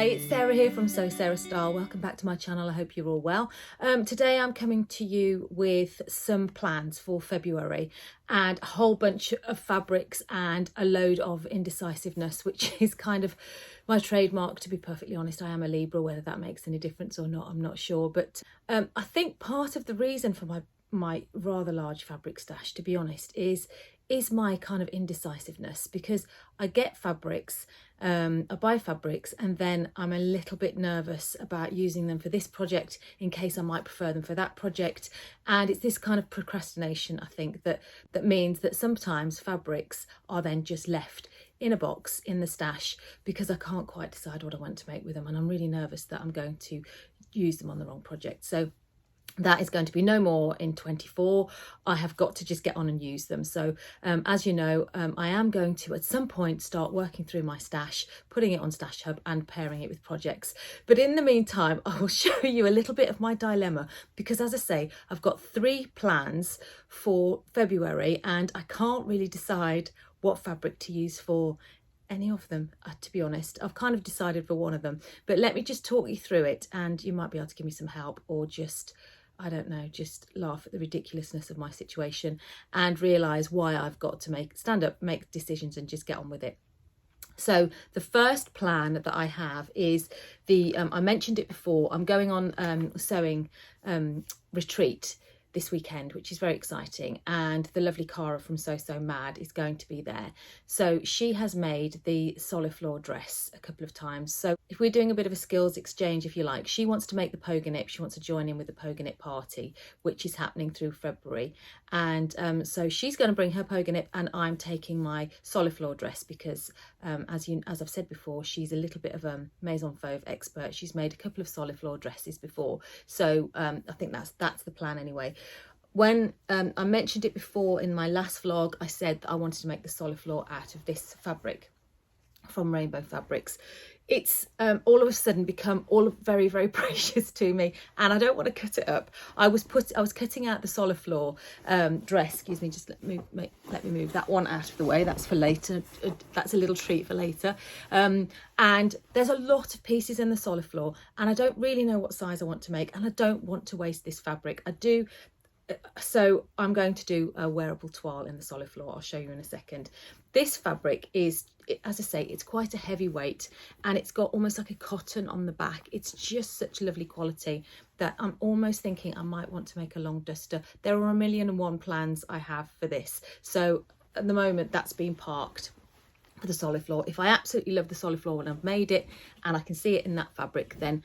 Hi, it's Sarah here from Sew Sarah Style. Welcome back to my channel. I hope you're all well. Today I'm coming to you with some plans for February and a whole bunch of fabrics and a load of indecisiveness, which is kind of my trademark, to be perfectly honest. I am a Libra. Whether that makes any difference or not, I'm not sure. But I think part of the reason for my rather large fabric stash, to be honest, is my kind of indecisiveness, because I get fabrics, I buy fabrics, and then I'm a little bit nervous about using them for this project in case I might prefer them for that project. And it's this kind of procrastination, I think, that means that sometimes fabrics are then just left in a box in the stash because I can't quite decide what I want to make with them, and I'm really nervous that I'm going to use them on the wrong project. So that is going to be no more in 24. I have got to just get on and use them. So as you know, I am going to at some point start working through my stash, putting it on Stash Hub and pairing it with projects. But in the meantime, I will show you a little bit of my dilemma, because as I say, I've got 3 plans for February and I can't really decide what fabric to use for any of them, to be honest. I've kind of decided for one of them, but let me just talk you through it and you might be able to give me some help, or just, I don't know, just laugh at the ridiculousness of my situation and realise why I've got to stand up, make decisions and just get on with it. So the first plan that I have is I mentioned it before, I'm going on sewing retreat this weekend, which is very exciting, and the lovely Cara from Sew So Mad is going to be there. So she has made the Soliflor dress a couple of times. So if we're doing a bit of a skills exchange, if you like, she wants to make the Poganip, she wants to join in with the Poganip party, which is happening through February. And so she's going to bring her Poganip and I'm taking my Soliflor dress because as I've said before, she's a little bit of a Maison Fauve expert. She's made a couple of Soliflor dresses before. So I think that's the plan anyway. When I mentioned it before in my last vlog, I said that I wanted to make the Soliflor out of this fabric from Rainbow Fabrics. It's all of a sudden become very, very precious to me, and I don't want to cut it up. I was cutting out the Soliflor dress. Excuse me, just let me move that one out of the way. That's for later. That's a little treat for later. And there's a lot of pieces in the Soliflor, and I don't really know what size I want to make, and I don't want to waste this fabric. I do. So I'm going to do a wearable toile in the Soliflor. I'll show you in a second. This fabric is, as I say, it's quite a heavy weight, and it's got almost like a cotton on the back. It's just such lovely quality that I'm almost thinking I might want to make a long duster. There are 1,000,001 plans I have for this. So at the moment that's been parked for the Soliflor. If I absolutely love the Soliflor when I've made it and I can see it in that fabric, then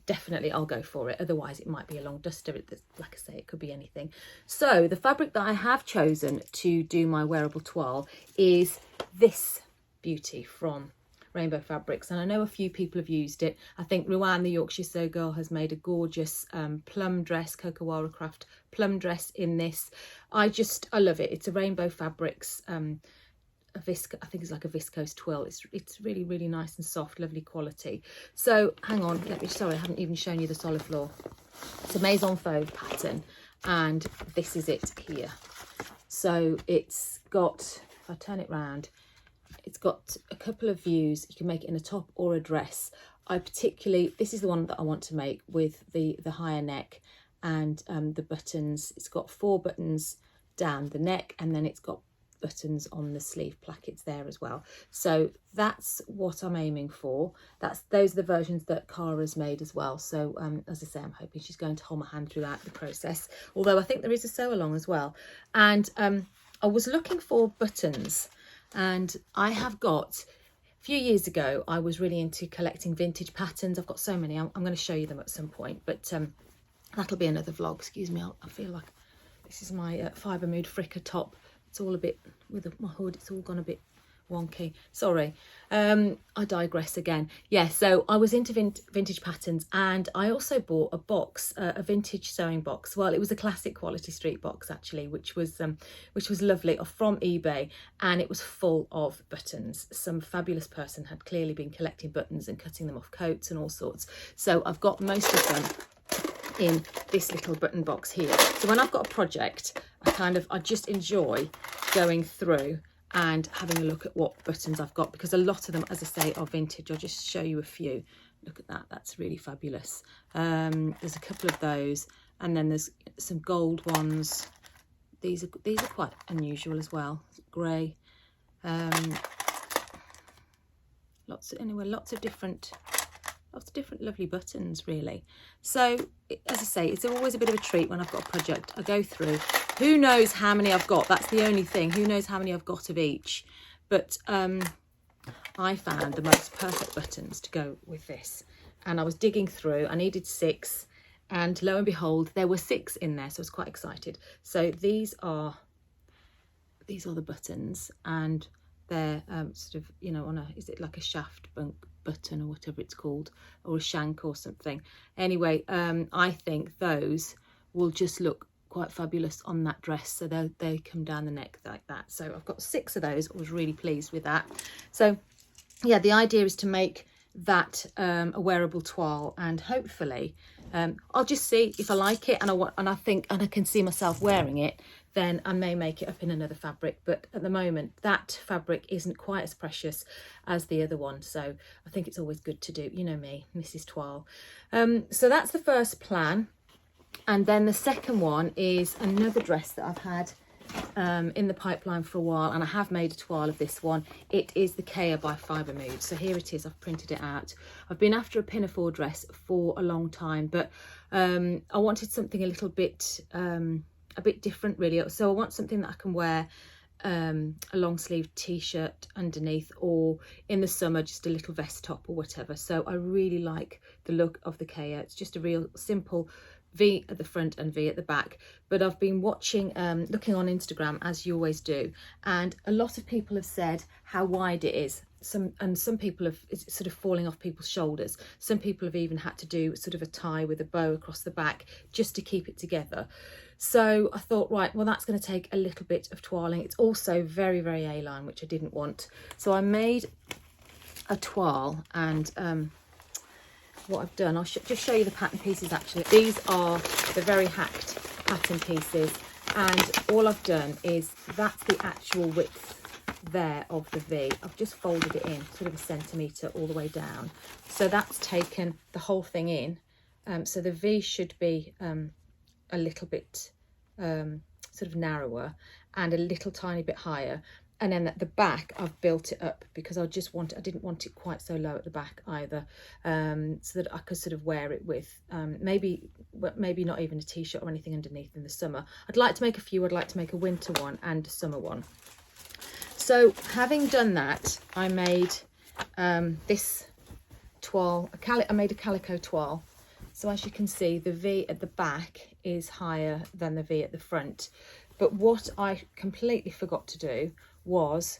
definitely I'll go for it. Otherwise it might be a long duster. Like I say, it could be anything. So the fabric that I have chosen to do my wearable toile is this beauty from Rainbow Fabrics, and I know a few people have used it. I think Ruan, the Yorkshire Sew Girl, has made a gorgeous plum dress, Cocowara Craft plum dress in this. I love it. It's a Rainbow Fabrics I think it's like a viscose twill. It's really, really nice and soft, lovely quality. So hang on, sorry, I haven't even shown you the Soliflor. It's a Maison Fauve pattern, and this is it here. So it's got, if I turn it round, it's got a couple of views. You can make it in a top or a dress. This is the one that I want to make with the higher neck and the buttons. It's got 4 buttons down the neck, and then it's got buttons on the sleeve plackets there as well. So that's what I'm aiming for. Those are the versions that Cara's made as well. So as I say, I'm hoping she's going to hold my hand throughout the process, although I think there is a sew along as well. And I was looking for buttons, and I have got, a few years ago I was really into collecting vintage patterns. I've got so many. I'm going to show you them at some point, but that'll be another vlog. Excuse me, I feel like this is my Fibre Mood Fricker top. It's all a bit, with my hood, it's all gone a bit wonky. Sorry, I digress again. Yeah, so I was into vintage patterns, and I also bought a box, a vintage sewing box. Well, it was a classic Quality Street box actually, which was lovely, from eBay, and it was full of buttons. Some fabulous person had clearly been collecting buttons and cutting them off coats and all sorts. So I've got most of them in this little button box here. So when I've got a project, I just enjoy going through and having a look at what buttons I've got, because a lot of them, as I say, are vintage. I'll just show you a few. Look at that, that's really fabulous. There's a couple of those, and then there's some gold ones. These are quite unusual as well, grey. Lots of different lovely buttons, really. So as I say, it's always a bit of a treat when I've got a project. I go through, who knows how many I've got, that's the only thing, who knows how many I've got of each, but I found the most perfect buttons to go with this, and I was digging through, I needed 6, and lo and behold, there were 6 in there, so I was quite excited. So these are the buttons, and they're sort of, you know, on a, is it like a shaft button or whatever it's called, or a shank or something. Anyway, I think those will just look quite fabulous on that dress. So they come down the neck like that. So I've got 6 of those. I was really pleased with that. So yeah, the idea is to make that a wearable toile, and hopefully I'll just see if I like it, and I can see myself wearing it, then I may make it up in another fabric. But at the moment, that fabric isn't quite as precious as the other one, so I think it's always good to do, you know me, Mrs. Toile. So that's the first plan. And then the second one is another dress that I've had in the pipeline for a while, and I have made a toile of this one. It is the Kea by Fibre Mood. So here it is, I've printed it out. I've been after a pinafore dress for a long time, but I wanted something a little bit a bit different, really. So I want something that I can wear a long sleeve t-shirt underneath, or in the summer just a little vest top or whatever. So I really like the look of the Kea. It's just a real simple V at the front and V at the back. But I've been watching, looking on Instagram, as you always do, and a lot of people have said how wide it is. Some people have, it's sort of falling off people's shoulders. Some people have even had to do sort of a tie with a bow across the back just to keep it together. So I thought, right, well, that's going to take a little bit of toiling. It's also very, very A-line, which I didn't want. So I made a toile, and what I've done, I'll just show you the pattern pieces actually. These are the very hacked pattern pieces, and all I've done is, that's the actual width there of the V. I've just folded it in sort of 1 centimetre all the way down. So that's taken the whole thing in. So the V should be a little bit sort of narrower and a little tiny bit higher. And then at the back, I've built it up because I didn't want it quite so low at the back either, so that I could sort of wear it with maybe not even a t-shirt or anything underneath in the summer. I'd like to make a few. I'd like to make a winter one and a summer one. So having done that, I made this toile. I made a calico toile. So as you can see, the V at the back is higher than the V at the front. But what I completely forgot to do was,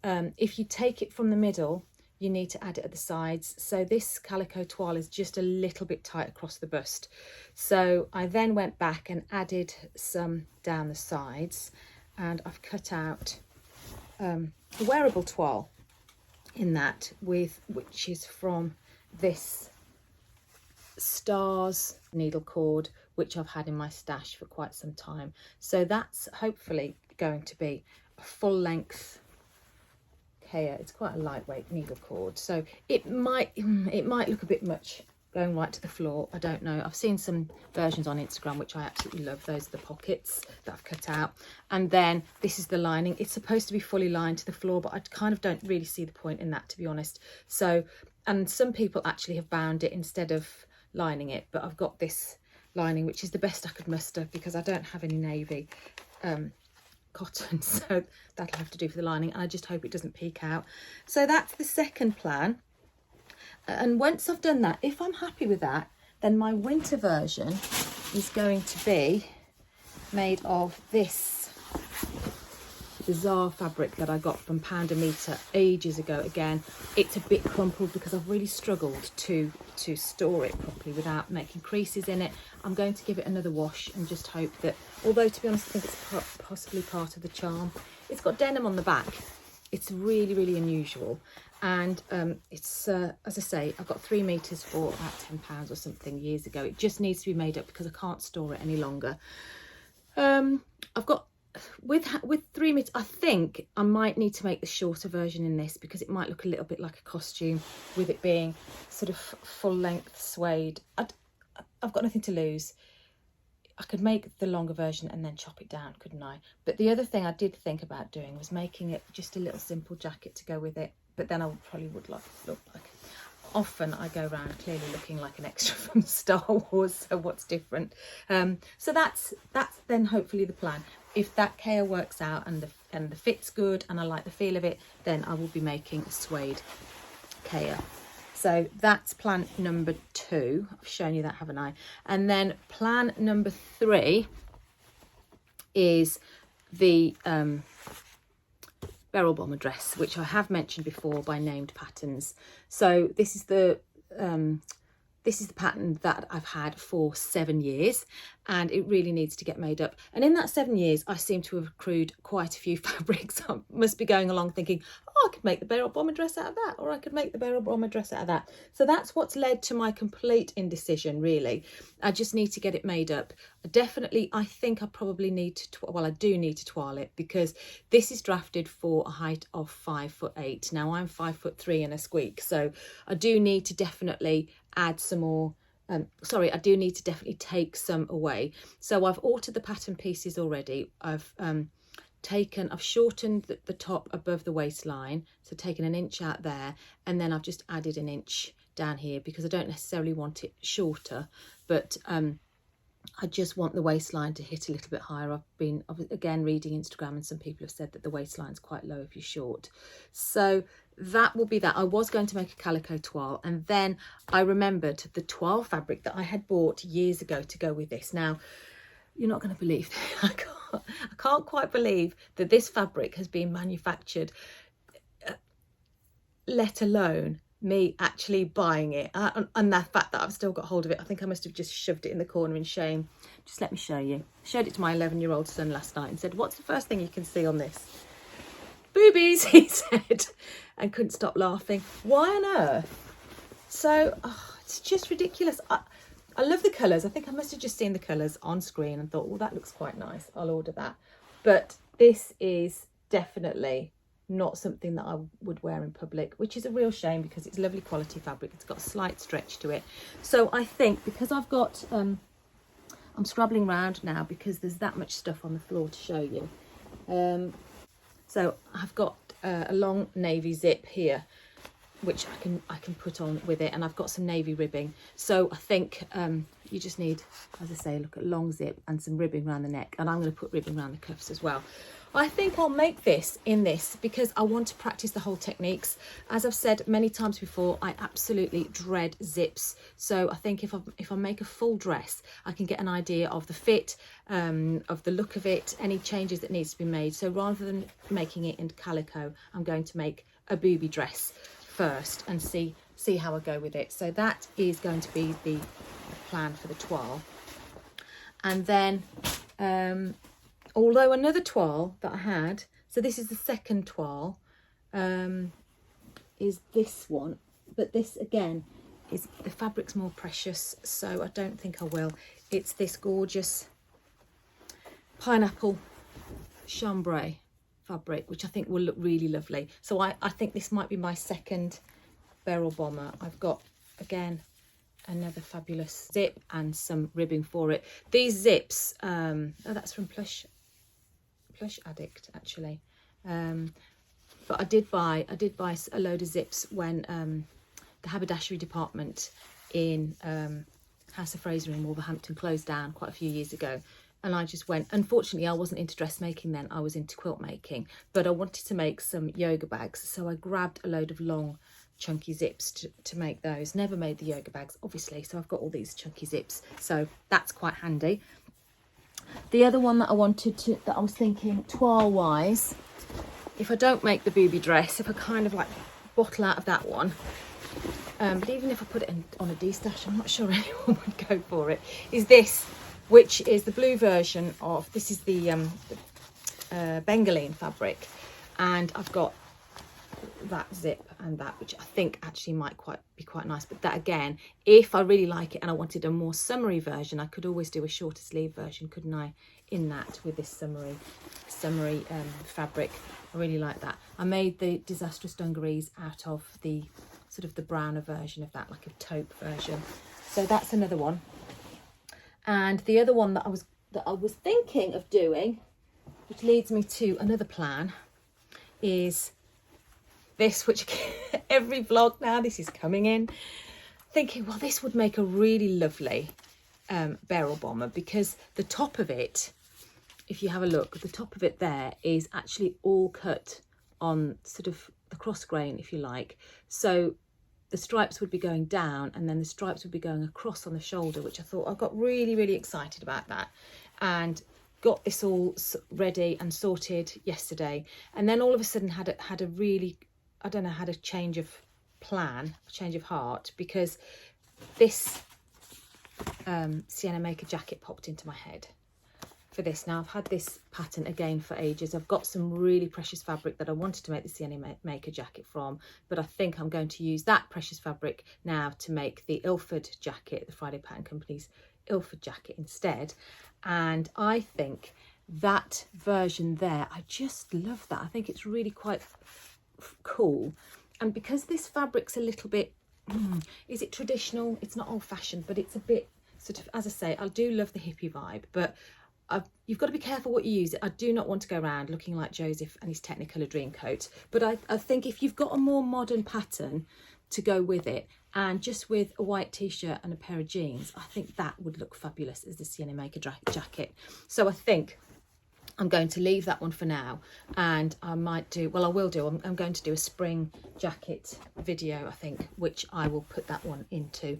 if you take it from the middle, you need to add it at the sides. So this calico toile is just a little bit tight across the bust. So I then went back and added some down the sides, and I've cut out a wearable toile in that, which is from this Stars needle cord, which I've had in my stash for quite some time. So that's hopefully going to be a full length Kea. It's quite a lightweight needle cord, so it might look a bit much going right to the floor. I don't know. I've seen some versions on Instagram which I absolutely love. Those are the pockets that I've cut out, and then this is the lining. It's supposed to be fully lined to the floor, but I kind of don't really see the point in that, to be honest. So, and some people actually have bound it instead of lining it, but I've got this lining, which is the best I could muster because I don't have any navy cotton, so that'll have to do for the lining, and I just hope it doesn't peek out. So that's the second plan, and once I've done that, if I'm happy with that, then my winter version is going to be made of this bizarre fabric that I got from Pound a Metre ages ago. Again, it's a bit crumpled because I've really struggled to store it properly without making creases in it. I'm going to give it another wash and just hope that, although to be honest I think it's possibly part of the charm. It's got denim on the back. It's really, really unusual, and it's as I say, I got 3 meters for about £10 or something years ago. It just needs to be made up because I can't store it any longer. I've got with 3 meters, I think I might need to make the shorter version in this because it might look a little bit like a costume with it being sort of full length suede. I've got nothing to lose. I could make the longer version and then chop it down, couldn't I? But the other thing I did think about doing was making it just a little simple jacket to go with it. But then I probably would look like, often I go around clearly looking like an extra from Star Wars, so what's different? So that's then hopefully the plan. If that Kea works out and the fit's good and I like the feel of it, then I will be making a suede Kea. So that's plan number 2. I've shown you that, haven't I? And then plan number 3 is the barrel bomber dress, which I have mentioned before by Named Patterns. So this is the pattern that I've had for 7 years, and it really needs to get made up. And in that 7 years, I seem to have accrued quite a few fabrics. I must be going along thinking, oh, I could make the barrel bomber dress out of that, or I could make the barrel bomber dress out of that. So that's what's led to my complete indecision, really. I just need to get it made up. Definitely, I think I probably need to, well, I do need to toile it, because this is drafted for a height of 5'8". Now I'm 5'3" and a squeak, so I do need to definitely add some more. I do need to definitely take some away. So I've altered the pattern pieces already. I've shortened the top above the waistline, so taken an inch out there, and then I've just added an inch down here because I don't necessarily want it shorter, but I just want the waistline to hit a little bit higher. I've been again reading Instagram, and some people have said that the waistline's quite low if you're short. So that will be that. I was going to make a calico toile, and then I remembered the toile fabric that I had bought years ago to go with this. Now, you're not going to believe I can't quite believe that this fabric has been manufactured, let alone me actually buying it, and the fact that I've still got hold of it. I think I must have just shoved it in the corner in shame. Just let me show you. I showed it to my 11-year-old son last night and said, what's the first thing you can see on this? Boobies, he said, and couldn't stop laughing. Why on earth? So it's just ridiculous. I love the colours. I think I must have just seen the colours on screen and thought, oh, that looks quite nice, I'll order that. But this is definitely not something that I would wear in public, which is a real shame because it's lovely quality fabric. It's got a slight stretch to it. So I think because I've got, I'm scrabbling around now because there's that much stuff on the floor to show you. So I've got a long navy zip here, which I can put on with it, and I've got some navy ribbing. So I think you just need, as I say, look at long zip and some ribbing around the neck, and I'm going to put ribbing around the cuffs as well. I think I'll make this in this because I want to practice the whole techniques. As I've said many times before, I absolutely dread zips. So I think if I make a full dress, I can get an idea of the fit, of the look of it, any changes that needs to be made. So rather than making it in calico, I'm going to make a booby dress first and see how I go with it. So that is going to be the plan for the toile. And then although another toile that I had, so this is the second toile, is this one, but this again is, the fabric's more precious, so I don't think I will. It's this gorgeous pineapple chambray fabric, which I think will look really lovely. So I think this might be my second barrel bomber. I've got, again, another fabulous zip and some ribbing for it. These zips, oh, that's from Plush Addict, actually. But I did buy a load of zips when the haberdashery department in House of Fraser in Wolverhampton closed down quite a few years ago. And I just went, unfortunately, I wasn't into dressmaking then, I was into quilt making, but I wanted to make some yoga bags. So I grabbed a load of long, chunky zips to make those. Never made the yoga bags, obviously, so I've got all these chunky zips. So that's quite handy. The other one that I wanted to, that I was thinking toile-wise, if I don't make the booby dress, if I kind of like bottle out of that one, but even if I put it on a D-stash, I'm not sure anyone would go for it, is this, which is the blue version of, this is the Bengaline fabric, and I've got that zip and that, which I think actually might be quite nice. But that again, if I really like it and I wanted a more summery version, I could always do a shorter sleeve version, couldn't I, in that with this summery fabric. I really like that. I made the Disastrous Dungarees out of the sort of the browner version of that, like a taupe version. So that's another one. And the other one that I was thinking of doing, which leads me to another plan, is this, which every vlog now this is coming in, thinking, well, this would make a really lovely barrel bomber, because the top of it, if you have a look, the top of it there is actually all cut on sort of the cross grain, if you like. So the stripes would be going down and then the stripes would be going across on the shoulder, which I thought, I got really, really excited about that, and got this all ready and sorted yesterday. And then all of a sudden had a really, I don't know, had a change of plan, a change of heart, because this Sienna Maker jacket popped into my head for this. Now I've had this pattern again for ages. I've got some really precious fabric that I wanted to make the Sienna Maker jacket from, but I think I'm going to use that precious fabric now to make the Ilford jacket, the Friday Pattern Company's Ilford jacket instead. And I think that version there, I just love that. I think it's really quite cool. And because this fabric's a little bit, is it traditional? It's not old-fashioned, but it's a bit sort of, as I say, I do love the hippie vibe, but you've got to be careful what you use. I do not want to go around looking like Joseph and his Technicolor Dreamcoat, but I think if you've got a more modern pattern to go with it, and just with a white t-shirt and a pair of jeans, I think that would look fabulous as the Sienna Maker jacket. So I think I'm going to leave that one for now, and I might do, well, I will do, I'm going to do a spring jacket video, I think, which I will put that one into.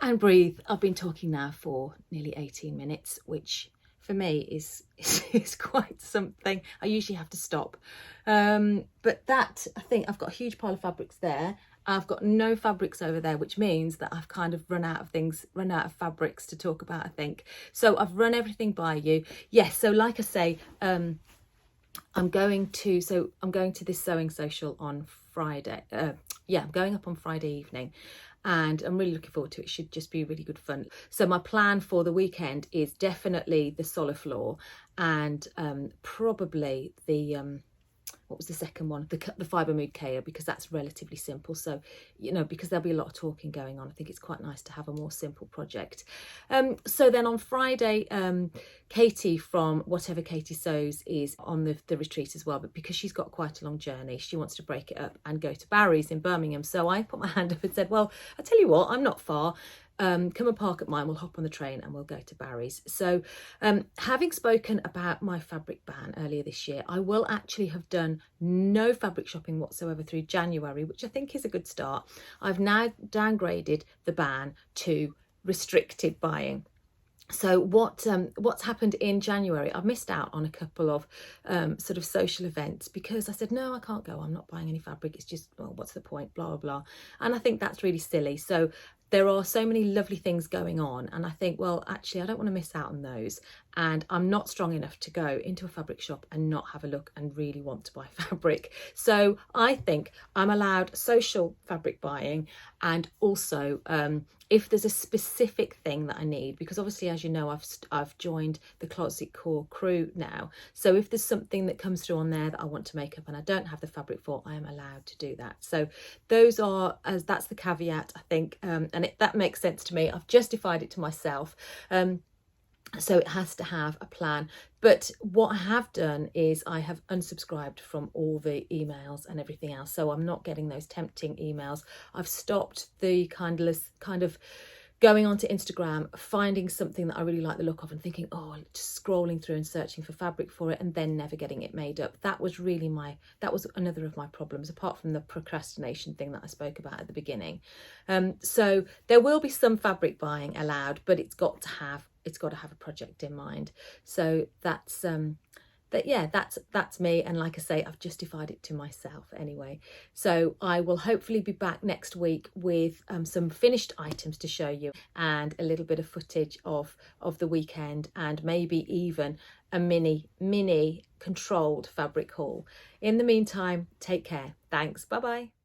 And breathe. I've been talking now for nearly 18 minutes, which for me is quite something. I usually have to stop. But that, I think I've got a huge pile of fabrics there. I've got no fabrics over there, which means that I've kind of run out of fabrics to talk about, I think. So I've run everything by you. Yes, so like I say, I'm going to this sewing social on Friday. I'm going up on Friday evening, and I'm really looking forward to it. It should just be really good fun. So my plan for the weekend is definitely the Soliflor, and probably the what was the second one, the Fibre Mood Kea, because that's relatively simple. So, you know, because there'll be a lot of talking going on, I think it's quite nice to have a more simple project. So then on Friday, Katie from Whatever Katie Sews is on the retreat as well, but because she's got quite a long journey, she wants to break it up and go to Barry's in Birmingham. So I put my hand up and said, well, I tell you what, I'm not far. Come and park at mine, we'll hop on the train and we'll go to Barry's. So having spoken about my fabric ban earlier this year, I will actually have done no fabric shopping whatsoever through January, which I think is a good start. I've now downgraded the ban to restricted buying. So what's happened in January, I've missed out on a couple of sort of social events because I said, no, I can't go, I'm not buying any fabric, it's just, well, what's the point, blah, blah, blah. And I think that's really silly. So there are so many lovely things going on, and I think, well, actually, I don't want to miss out on those, and I'm not strong enough to go into a fabric shop and not have a look and really want to buy fabric. So I think I'm allowed social fabric buying, and also if there's a specific thing that I need, because obviously, as you know, I've joined the Closet Core crew now. So if there's something that comes through on there that I want to make up and I don't have the fabric for, I am allowed to do that. So those are, that's the caveat, I think, and that makes sense to me. I've justified it to myself. So it has to have a plan. But what I have done is I have unsubscribed from all the emails and everything else. So I'm not getting those tempting emails. I've stopped the kind of going onto Instagram, finding something that I really like the look of and thinking, oh, just scrolling through and searching for fabric for it and then never getting it made up. That was another of my problems, apart from the procrastination thing that I spoke about at the beginning. So there will be some fabric buying allowed, but it's got to have a project in mind. So that's that's me, and like I say, I've justified it to myself anyway. So I will hopefully be back next week with some finished items to show you, and a little bit of footage of the weekend, and maybe even a mini controlled fabric haul. In the meantime, take care. Thanks. Bye bye.